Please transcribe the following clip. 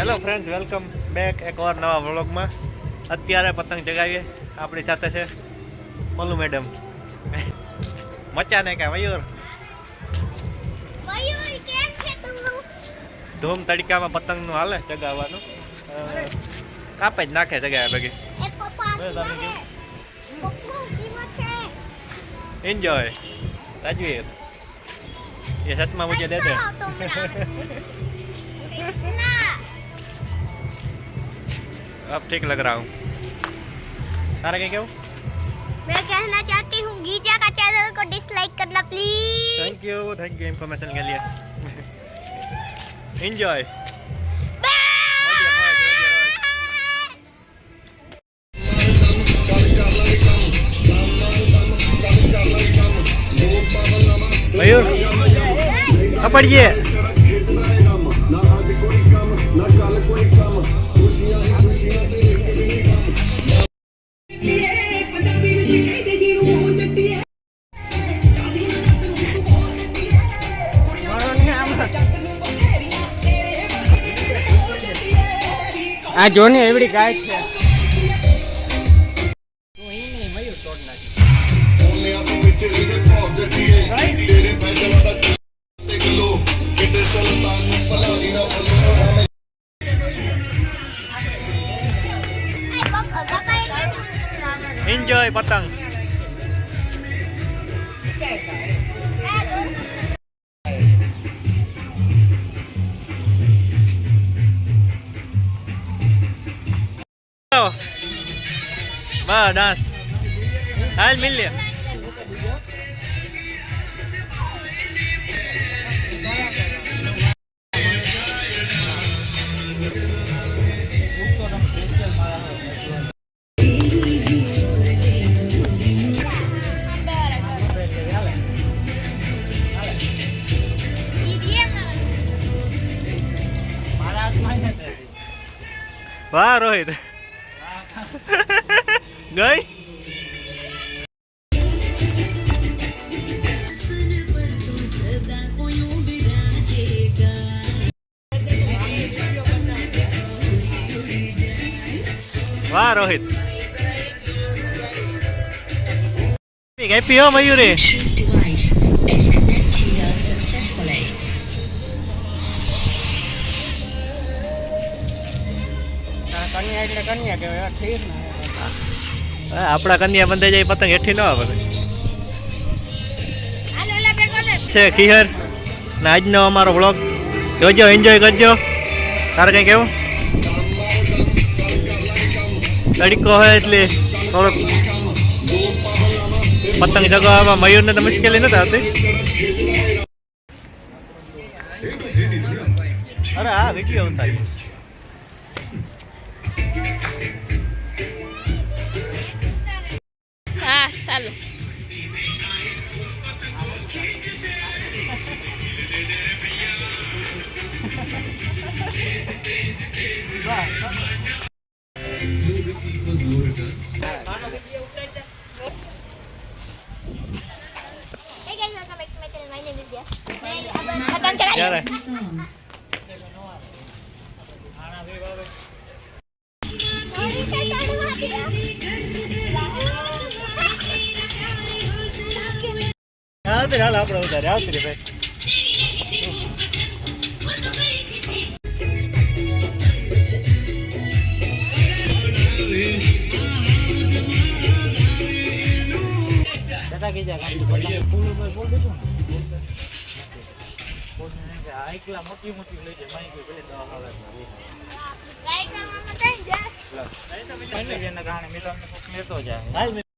Hello friends, welcome back એક વાર નવા વ્લોગમાં. અત્યારે પતંગ ચગાવીએ. આપણી સાથે છે મલ્લુ મેડમ. મચાને કે મયુર કેમ છે તું? ધૂમ તડકામાં પતંગનું હાલે ચગાવવાનું. કાપે જ નાખે ચગાવ્યા ભેગી. એ પપ્પા પપ્પુ કિંમત છે. એન્જોય રાજવીર. ये चश्मा मुझे दे दे. अब ठीक लग रहा हूँ. सारा क्या क्यों? मैं कहना चाहती हूँ गीजा का चैनल को डिसलाइक करना प्लीज. थैंक यू इन्फॉर्मेशन के लिए. एंजॉय. मयूर पढ़िए. આ જો ને એવડી ગાય છે. एंजॉय पतंग. बस डांस हाल मिल लिया. वाह रोहित गई. वाह रोहित हैप्पी हो मयूरी. કન્યા એટલે કન્યા કહેવાય. ઠીક ને આપણા કન્યા બંધાઈ જાય પતંગ હેઠી ન આવે છે. ખીહર ને આજનો અમારો વ્લોગ જોજો, એન્જોય કરજો. તારે કંઈ કેવું? તડકો હોય એટલે થોડોક પતંગ ચગાવવામાં મયુરને તો મુશ્કેલી નથી આવતી. અરે હા, વિડીયો ઉતારી. હા ચાલો. Hey guys, welcome back to my channel. My name is Dia. Pतंग चला. હાલ આપણે ઉતારે આવતી રે ભાઈ. દાદા કીધા ગાડી ફૂલ ઉપર બોલ દેજો ને. એકલા મોટી મોટી લઈ જાય માઈ કોઈ ભલે દવા આવે. લાઈક કરવામાં થઈ જાય. એને કારણે મેં તમને લેતો જાય.